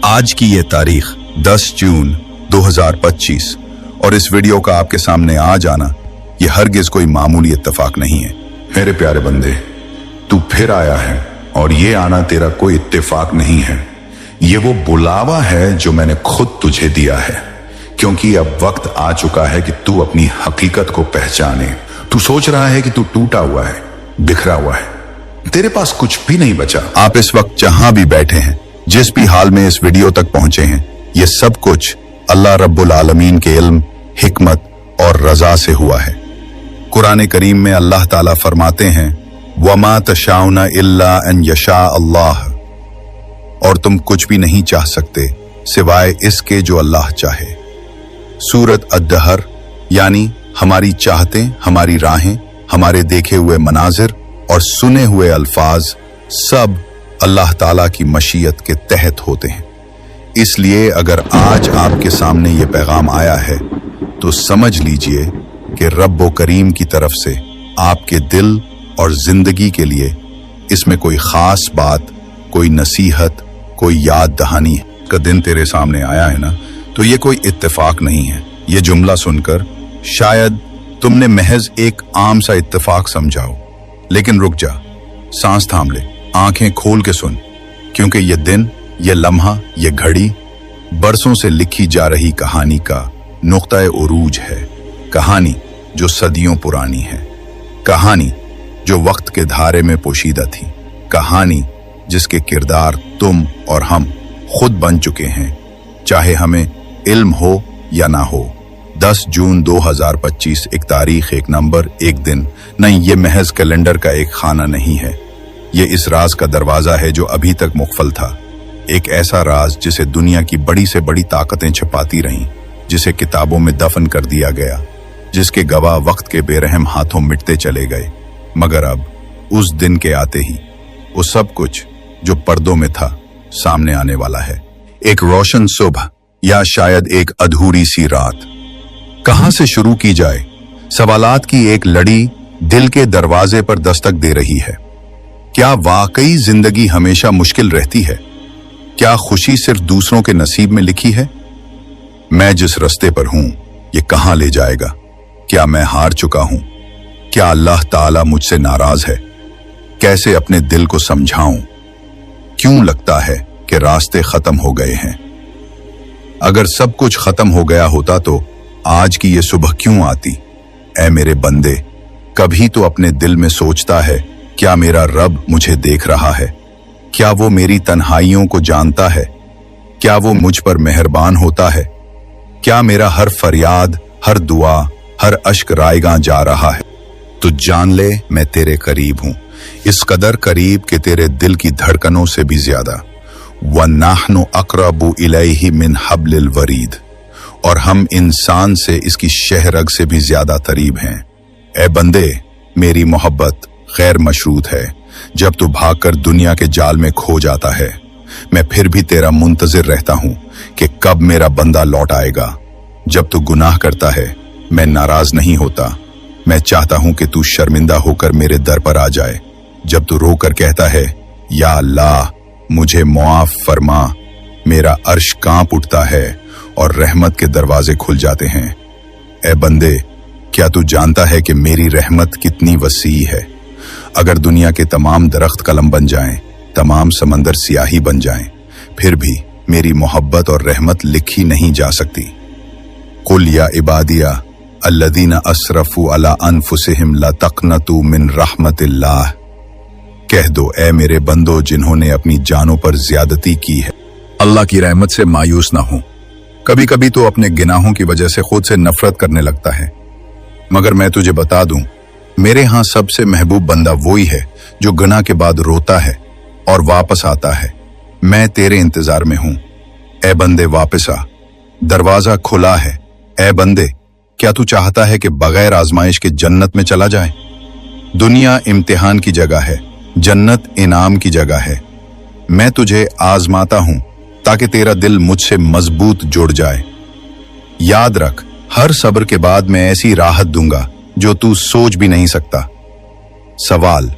आज की ये तारीख 10 जून 2025 और इस वीडियो का आपके सामने आ जाना ये हरगिज कोई मामूली इत्तेफाक नहीं है। मेरे प्यारे बंदे, तू फिर आया है और ये आना तेरा कोई इत्तेफाक नहीं है, ये वो बुलावा है जो मैंने खुद तुझे दिया है, क्योंकि अब वक्त आ चुका है कि तू अपनी हकीकत को पहचाने। तू सोच रहा है कि तू टूटा हुआ है, बिखरा हुआ है, तेरे पास कुछ भी नहीं बचा। आप इस वक्त जहां भी बैठे हैं, जिस भी हाल में इस वीडियो तक पहुंचे हैं, ये सब कुछ अल्लाह रब्बुल आलमीन के इल्म, हिकमत और रजा से हुआ है। कुरान करीम में अल्लाह ताला फरमाते हैं, वमा तशाउना इल्ला अन यशा अल्लाह, और तुम कुछ भी नहीं चाह सकते सिवाय इसके जो अल्लाह चाहे। सूरत अद्दहर यानी हमारी चाहतें, हमारी राहें, हमारे देखे हुए मनाजिर और सुने हुए अल्फाज सब अल्लाह ताला की मशीयत के तहत होते हैं। इसलिए अगर आज आपके सामने ये पैगाम आया है तो समझ लीजिए कि रब्बो करीम की तरफ से आपके दिल और जिंदगी के लिए इसमें कोई खास बात, कोई नसीहत, कोई याद दहानी का दिन तेरे सामने आया है ना, तो ये कोई इत्तेफाक नहीं है। ये जुमला सुनकर शायद तुमने महज एक आम सा इत्तेफाक समझाओ, लेकिन रुक जा, सांस थाम ले, आंखें खोल के सुन, क्योंकि ये दिन, ये लम्हा, ये घड़ी बरसों से लिखी जा रही कहानी का नुक्ता उरूज है। कहानी जो सदियों पुरानी है, कहानी जो वक्त के धारे में पोशीदा थी, कहानी जिसके किरदार तुम और हम खुद बन चुके हैं, चाहे हमें इल्म हो या ना हो। 10 जून 2025 एक तारीख, एक नंबर, एक दिन नहीं, ये महज कैलेंडर का एक खाना नहीं है। ये इस राज का दरवाजा है जो अभी तक मुख्फल था। एक ऐसा राज जिसे दुनिया की बड़ी से बड़ी ताकतें छिपाती रहीं, जिसे किताबों में दफन कर दिया गया, जिसके गवाह वक्त के बेरहम हाथों मिटते चले गए। मगर अब उस दिन के आते ही वो सब कुछ जो पर्दों में था सामने आने वाला है। एक रोशन सुबह या शायद एक अधूरी सी रात। कहां से शुरू की जाए? सवालात की एक लड़ी दिल के दरवाजे पर दस्तक दे रही है। क्या वाकई जिंदगी हमेशा मुश्किल रहती है? क्या खुशी सिर्फ दूसरों के नसीब में लिखी है? मैं जिस रास्ते पर हूं ये कहां ले जाएगा? क्या मैं हार चुका हूं? क्या अल्लाह ताला मुझसे नाराज है? कैसे अपने दिल को समझाऊं? क्यों लगता है कि रास्ते खत्म हो गए हैं? अगर सब कुछ खत्म हो गया होता तो आज की ये सुबह क्यों आती? ऐ मेरे बंदे, कभी तो अपने दिल में सोचता है, क्या मेरा रब मुझे देख रहा है? क्या वो मेरी तन्हाइयों को जानता है? क्या वो मुझ पर मेहरबान होता है? क्या मेरा हर फरियाद, हर दुआ, हर अश्क रायगां जा रहा है? तो जान ले, मैं तेरे करीब हूं, इस कदर करीब कि तेरे दिल की धड़कनों से भी ज्यादा। वन्नाहनु अक़रबु इलैहि मिन हब्लिल वरीद, और हम इंसान से इसकी शहरग से भी ज्यादा करीब हैं। ए बंदे, मेरी मोहब्बत गैर मशरूत है। जब तू भागकर दुनिया के जाल में खो जाता है, मैं फिर भी तेरा मुंतजिर रहता हूं कि कब मेरा बंदा लौट आएगा। जब तू गुनाह करता है, मैं नाराज नहीं होता, मैं चाहता हूं कि तू शर्मिंदा होकर मेरे दर पर आ जाए। जब तू रोकर कहता है, या अल्लाह मुझे मुआफ फरमा, मेरा अर्श कांप उठता है और रहमत के दरवाजे खुल जाते हैं। ए बंदे, क्या तू जानता है कि मेरी रहमत कितनी वसी है? अगर दुनिया के तमाम दरख्त कलम बन जाएं, तमाम समंदर सियाही बन जाएं, फिर भी मेरी मोहब्बत और रहमत लिखी नहीं जा सकती। कुल या इबादिया अल्लदीना असरफू अला अनफुसिहिम ला तक़नतू मिन रहमतिल्लाह, कह दो ए मेरे बंदो जिन्होंने अपनी जानों पर ज्यादती की है, अल्लाह की रहमत से मायूस ना हो। कभी कभी तो अपने गुनाहों की वजह से खुद से नफरत करने लगता है, मगर मैं तुझे बता दूं, मेरे यहां सबसे महबूब बंदा वही है जो गुनाह के बाद रोता है और वापस आता है। मैं तेरे इंतजार में हूं। ए बंदे वापस आ, दरवाजा खुला है। ए बंदे, क्या तू चाहता है कि बगैर आजमाइश के जन्नत में चला जाए? दुनिया इम्तिहान की जगह है, जन्नत इनाम की जगह है। मैं तुझे आजमाता हूं ताकि तेरा दिल मुझसे मजबूत जुड़ जाए। याद रख, हर सब्र के बाद मैं ऐसी राहत दूंगा जो तू सोच भी नहीं सकता। सवाल,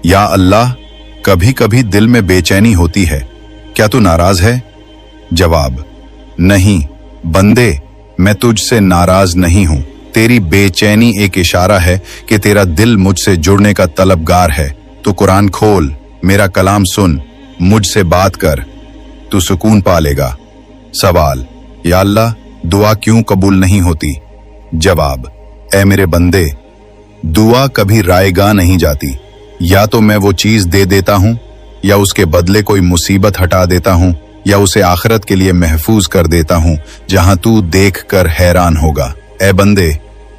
या अल्लाह, कभी कभी दिल में बेचैनी होती है, क्या तू नाराज है? जवाब, नहीं बंदे, मैं तुझसे नाराज नहीं हूं। तेरी बेचैनी एक इशारा है कि तेरा दिल मुझसे जुड़ने का तलबगार है। तो कुरान खोल, मेरा कलाम सुन, मुझसे बात कर, तू सुकून पा लेगा। सवाल, या अल्लाह, दुआ क्यों कबूल नहीं होती? जवाब, ऐ मेरे बंदे, दुआ कभी रायगा नहीं जाती। या तो मैं वो चीज दे देता हूं, या उसके बदले कोई मुसीबत हटा देता हूं, या उसे आखिरत के लिए महफूज कर देता हूं जहां तू देख कर हैरान होगा। ऐ बंदे,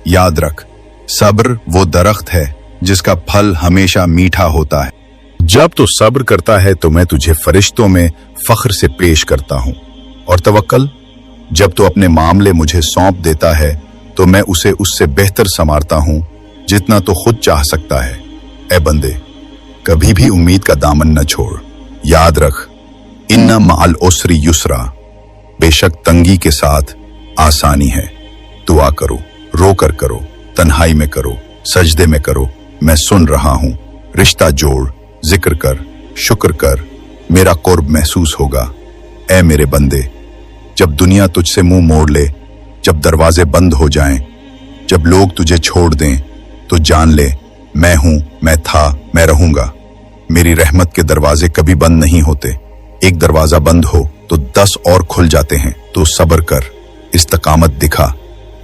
याद रख, सब्र वो दरख्त है जिसका फल हमेशा मीठा होता है। जब तू सब्र करता है तो मैं तुझे फरिश्तों में फख्र से पेश करता हूं। और तवक्कल, जब तू अपने मामले मुझे सौंप देता है तो मैं उसे उससे बेहतर संवारता हूं जितना तो खुद चाह सकता है। ऐ बंदे, कभी भी उम्मीद का दामन न छोड़। याद रख, इन्ना माल उसरी युसरा, बेशक तंगी के साथ आसानी है। दुआ करो, रोकर करो, तन्हाई में करो, सजदे में करो, मैं सुन रहा हूं। रिश्ता जोड़, जिक्र कर, शुक्र कर, मेरा कुर्ब महसूस होगा। ऐ मेरे बंदे, जब दुनिया तुझसे मुंह मोड़ ले, जब दरवाजे बंद हो जाएं, जब लोग तुझे छोड़ दें, तो जान ले, मैं हूं, मैं था, मैं रहूंगा। मेरी रहमत के दरवाजे कभी बंद नहीं होते। एक दरवाजा बंद हो तो 10 और खुल जाते हैं। तो सब्र कर, इस्तकामत दिखा,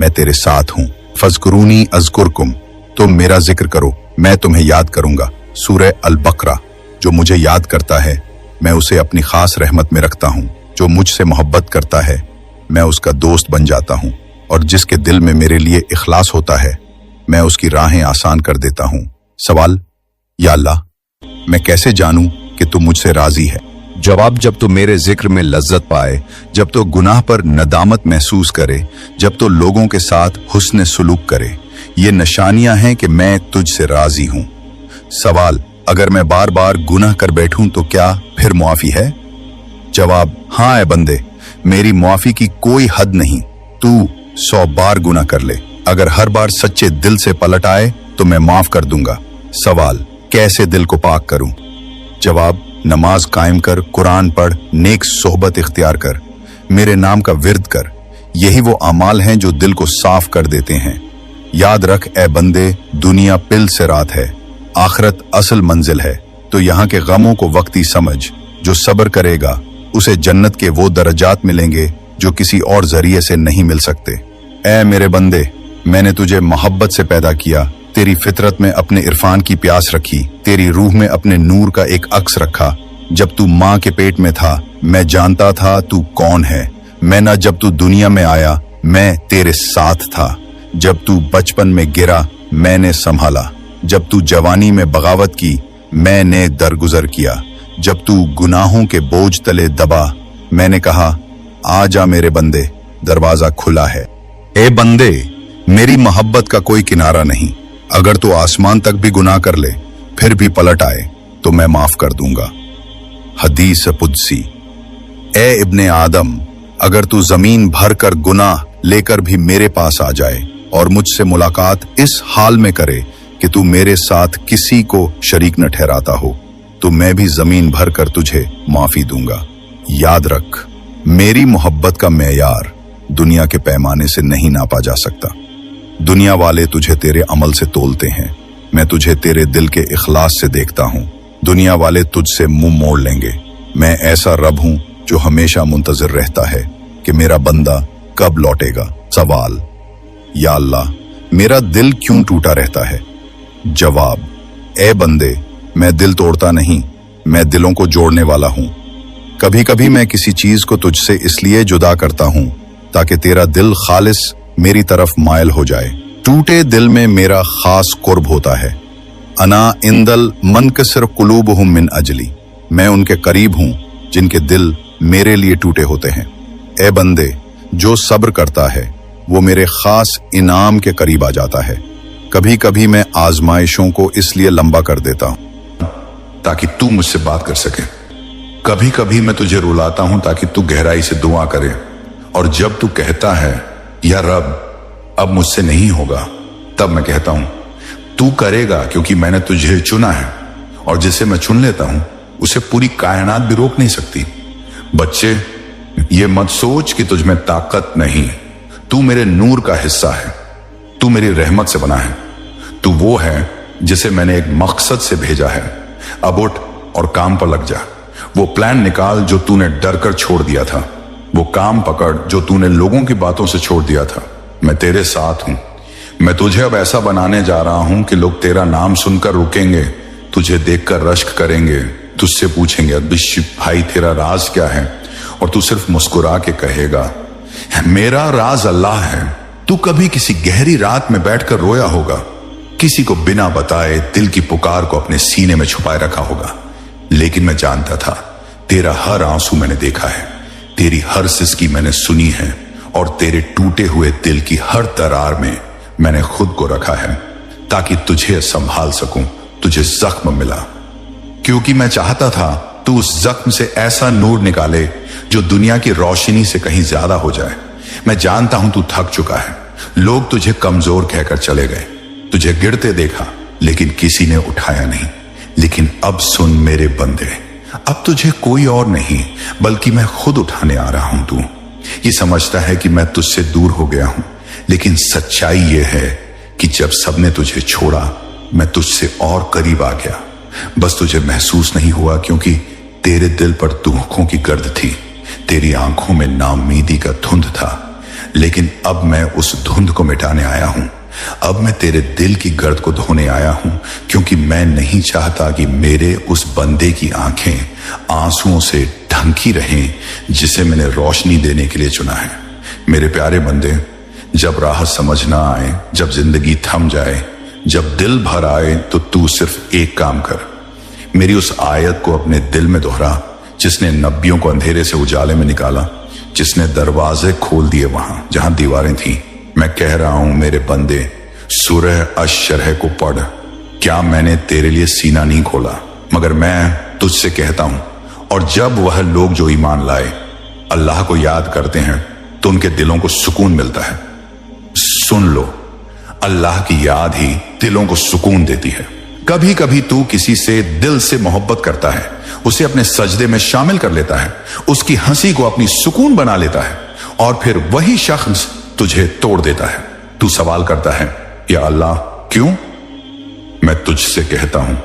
मैं तेरे साथ हूं। फज़कुरूनी अज़कुरकुम, तुम मेरा जिक्र करो, मैं तुम्हें याद करूंगा। सूरह अल बकरा, जो मुझे याद करता है मैं उसे अपनी खास रहमत में रखता हूं। जो मुझसे मोहब्बत करता है मैं उसका दोस्त बन जाता हूं, और जिसके दिल में मेरे लिए इखलास होता है मैं उसकी राहें आसान कर देता हूं। सवाल, या अल्लाह, मैं कैसे जानूं कि तू मुझसे राजी है? जवाब, जब तो मेरे जिक्र में लज्जत पाए, जब तो गुनाह पर नदामत महसूस करे, जब तो लोगों के साथ हुस्न सुलूक करे। ये निशानियां हैं कि मैं तुझसे राजी हूं। सवाल, अगर मैं बार बार गुनाह कर बैठूं तो क्या फिर मुआफी है? जवाब, हाँ ऐ बंदे, मेरी मुआफी की कोई हद नहीं। तू 100 बार गुनाह कर ले, अगर हर बार सच्चे दिल से पलट आए तो मैं माफ कर दूंगा। सवाल, कैसे दिल को पाक करूं? जवाब, नमाज कायम कर, कुरान पढ़, नेक सोहबत इख्तियार कर, मेरे नाम का विर्द कर। यही वो अमाल हैं जो दिल को साफ कर देते हैं। याद रख ऐ बंदे, दुनिया पिल से रात है, आखिरत असल मंजिल है। तो यहाँ के गमों को वक्ती समझ। जो सब्र करेगा उसे जन्नत के वो दर्जात मिलेंगे जो किसी और जरिए से नहीं मिल सकते। ऐ मेरे बंदे, मैंने तुझे मोहब्बत से पैदा किया, तेरी फितरत में अपने इरफान की प्यास रखी, तेरी रूह में अपने नूर का एक अक्स रखा। जब तू माँ के पेट में था मैं जानता था तू कौन है। मैं न जब तू दुनिया में आया मैं तेरे साथ था। जब तू बचपन में गिरा मैंने संभाला। जब तू जवानी में बगावत की मैंने दरगुजर किया। जब तू गुनाहों के बोझ तले दबा मैंने कहा, आ जा मेरे बंदे, दरवाजा खुला है। ए बंदे, मेरी मोहब्बत का कोई किनारा नहीं। अगर तू आसमान तक भी गुनाह कर ले फिर भी पलट आए तो मैं माफ कर दूंगा। हदीस कुदसी, ए इब्ने आदम, अगर तू जमीन भर कर गुनाह लेकर भी मेरे पास आ जाए और मुझसे मुलाकात इस हाल में करे कि तू मेरे साथ किसी को शरीक न ठहराता हो, तो मैं भी जमीन भर कर तुझे माफी दूंगा। याद रख, मेरी मोहब्बत का मेयार दुनिया के पैमाने से नहीं नापा जा सकता। दुनिया वाले तुझे तेरे अमल से तोलते हैं, मैं तुझे तेरे दिल के इखलास से देखता हूँ। दुनिया वाले तुझसे मुंह मोड़ लेंगे, मैं ऐसा रब हूँ जो हमेशा मुंतजर रहता है कि मेरा बंदा कब लौटेगा। सवाल, या अल्लाह, मेरा दिल क्यों टूटा रहता है? जवाब, ए बंदे, मैं दिल तोड़ता नहीं, मैं दिलों को जोड़ने वाला हूँ। कभी कभी मैं किसी चीज को तुझसे इसलिए जुदा करता हूँ ताकि तेरा दिल खालिस मेरी तरफ मायल हो जाए। टूटे दिल में मेरा खास कुर्ब होता है। अना इंदल मनकसर कुलूबहुम मिन अजली, मैं उनके करीब हूँ जिनके दिल मेरे लिए टूटे होते हैं। ए बंदे, जो सब्र करता है वो मेरे खास इनाम के करीब आ जाता है। कभी कभी मैं आजमाइशों को इसलिए लंबा कर देता हूँ ताकि तू मुझसे बात कर सके। कभी कभी मैं तुझे रुलाता हूं ताकि तू गहराई से दुआ करे। और जब तू कहता है या रब अब मुझसे नहीं होगा, तब मैं कहता हूं तू करेगा, क्योंकि मैंने तुझे चुना है और जिसे मैं चुन लेता हूं उसे पूरी कायनात भी रोक नहीं सकती। बच्चे, ये मत सोच कि तुझ में ताकत नहीं, तू मेरे नूर का हिस्सा है, तू मेरी रहमत से बना है, तू वो है जिसे मैंने एक मकसद से भेजा है। अब उठ और काम पर लग जा। वो प्लान निकाल जो तूने डर कर छोड़ दिया था, वो काम पकड़ जो तूने लोगों की बातों से छोड़ दिया था। मैं तेरे साथ हूं। मैं तुझे अब ऐसा बनाने जा रहा हूं कि लोग तेरा नाम सुनकर रुकेंगे, तुझे देखकर रश्क करेंगे, तुझसे पूछेंगे अबिश भाई तेरा राज क्या है, और तू सिर्फ मुस्कुरा के कहेगा मेरा राज अल्लाह है। तू कभी किसी गहरी रात में बैठकर रोया होगा, किसी को बिना बताए दिल की पुकार को अपने सीने में छुपाए रखा होगा, लेकिन मैं जानता था तेरा हर आंसू मैंने देखा है, तेरी हर सिसकी मैंने सुनी है, और तेरे टूटे हुए दिल की हर दरार में मैंने खुद को रखा है ताकि तुझे संभाल सकूं। तुझे जख्म मिला क्योंकि मैं चाहता था तू उस जख्म से ऐसा नूर निकाले जो दुनिया की रोशनी से कहीं ज्यादा हो जाए। मैं जानता हूं तू थक चुका है, लोग तुझे कमजोर कहकर चले गए, तुझे गिरते देखा लेकिन किसी ने उठाया नहीं। लेकिन अब सुन मेरे बंदे, अब तुझे कोई और नहीं बल्कि मैं खुद उठाने आ रहा हूं। तू ये समझता है कि मैं तुझसे दूर हो गया हूं, लेकिन सच्चाई ये है कि जब सबने तुझे छोड़ा मैं तुझसे और करीब आ गया। बस तुझे महसूस नहीं हुआ क्योंकि तेरे दिल पर दुखों की गर्द थी, तेरी आंखों में नाउम्मीदी का धुंध था। लेकिन अब मैं उस धुंध को मिटाने आया हूं। अब मैं तेरे दिल की गर्द को धोने आया हूं, क्योंकि मैं नहीं चाहता कि मेरे उस बंदे की आंखें आंसुओं से ढंकी रहें जिसे मैंने रोशनी देने के लिए चुना है। मेरे प्यारे बंदे, जब राहत समझ ना आए, जब जिंदगी थम जाए, जब दिल भर आए, तो तू सिर्फ एक काम कर, मेरी उस आयत को अपने दिल में दोहरा जिसने नबियों को अंधेरे से उजाले में निकाला, जिसने दरवाजे खोल दिए वहां जहां दीवारें थीं। मैं कह रहा हूं मेरे बंदे, सूरह अश-शरह को पढ़। क्या मैंने तेरे लिए सीना नहीं खोला? मगर मैं तुझसे कहता हूं, और जब वह लोग जो ईमान लाए अल्लाह को याद करते हैं तो उनके दिलों को सुकून मिलता है। सुन लो, अल्लाह की याद ही दिलों को सुकून देती है। कभी कभी तू किसी से दिल से मोहब्बत करता है, उसे अपने सजदे में शामिल कर लेता है, उसकी हंसी को अपनी सुकून बना लेता है, और फिर वही शख्स तुझे तोड़ देता है। तू सवाल करता है, या अल्लाह क्यों? मैं तुझसे कहता हूं,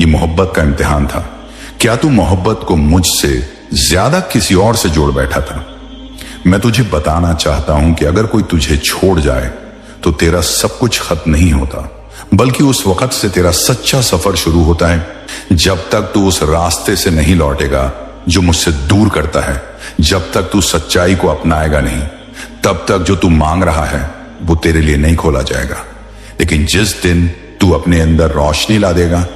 ये मोहब्बत का इम्तिहान था। क्या तू मोहब्बत को मुझसे ज्यादा किसी और से जोड़ बैठा था? मैं तुझे बताना चाहता हूं कि अगर कोई तुझे छोड़ जाए तो तेरा सब कुछ खत्म नहीं होता, बल्कि उस वक्त से तेरा सच्चा सफर शुरू होता है। जब तक तू उस रास्ते से नहीं लौटेगा जो मुझसे दूर करता है, जब तक तू सच्चाई को अपनाएगा नहीं, तब तक जो तू मांग रहा है वो तेरे लिए नहीं खोला जाएगा। लेकिन जिस दिन तू अपने अंदर रोशनी ला देगा,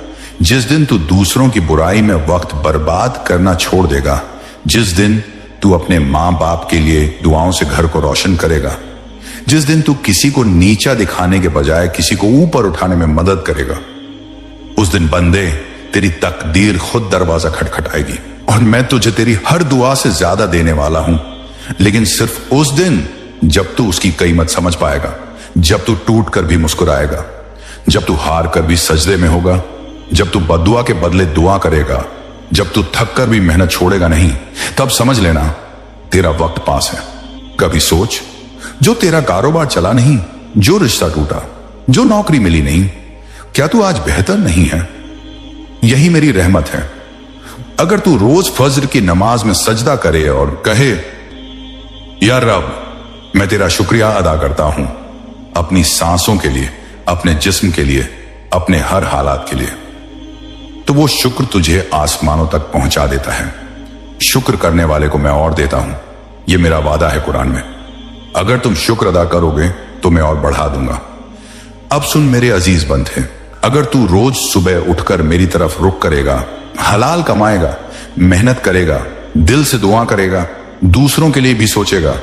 जिस दिन तू दूसरों की बुराई में वक्त बर्बाद करना छोड़ देगा, जिस दिन तू अपने माँ बाप के लिए दुआओं से घर को रोशन करेगा, जिस दिन तू किसी को नीचा दिखाने के बजाय किसी को ऊपर उठाने में मदद करेगा, उस दिन बंदे तेरी तकदीर खुद दरवाजा खटखटाएगी। और मैं तुझे तेरी हर दुआ से ज्यादा देने वाला हूं, लेकिन सिर्फ उस दिन जब तू उसकी कीमत समझ पाएगा, जब तू टूट कर भी मुस्कुराएगा, जब तू हार कर भी सजदे में होगा, जब तू बद्दुआ के बदले दुआ करेगा, जब तू थक कर भी मेहनत छोड़ेगा नहीं, तब समझ लेना तेरा वक्त पास है। कभी सोच, जो तेरा कारोबार चला नहीं, जो रिश्ता टूटा, जो नौकरी मिली नहीं, क्या तू आज बेहतर नहीं है? यही मेरी रहमत है। अगर तू रोज फज्र की नमाज में सजदा करे और कहे, या रब मैं तेरा शुक्रिया अदा करता हूं अपनी सांसों के लिए, अपने जिस्म के लिए, अपने हर हालात के लिए, तो वो शुक्र तुझे आसमानों तक पहुंचा देता है। शुक्र करने वाले को मैं और देता हूं, यह मेरा वादा है कुरान में। अगर तुम शुक्र अदा करोगे तो मैं और बढ़ा दूंगा। अब सुन मेरे अजीज बंदे, अगर तू रोज सुबह उठकर मेरी तरफ रुख करेगा, हलाल कमाएगा, मेहनत करेगा, दिल से दुआ करेगा, दूसरों के लिए भी सोचेगा,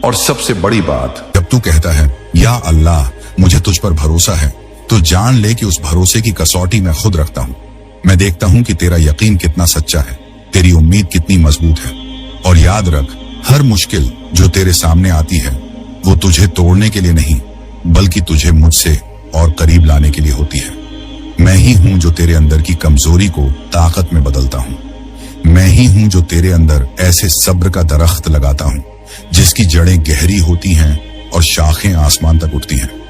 और सबसे बड़ी बात, जब तू कहता है या अल्लाह मुझे तुझ पर भरोसा है, तो जान ले कि उस भरोसे की कसौटी मैं खुद रखता हूं। मैं देखता हूं कि तेरा यकीन कितना सच्चा है, तेरी उम्मीद कितनी मजबूत है। और याद रख, हर मुश्किल जो तेरे सामने आती है वो तुझे तोड़ने के लिए नहीं, बल्कि तुझे मुझसे और करीब लाने के लिए होती है। मैं ही हूं जो तेरे अंदर की कमजोरी को ताकत में बदलता हूं। मैं ही हूं जो तेरे अंदर ऐसे सब्र का दरख्त लगाता हूं जिसकी जड़ें गहरी होती हैं और शाखें आसमान तक उठती हैं।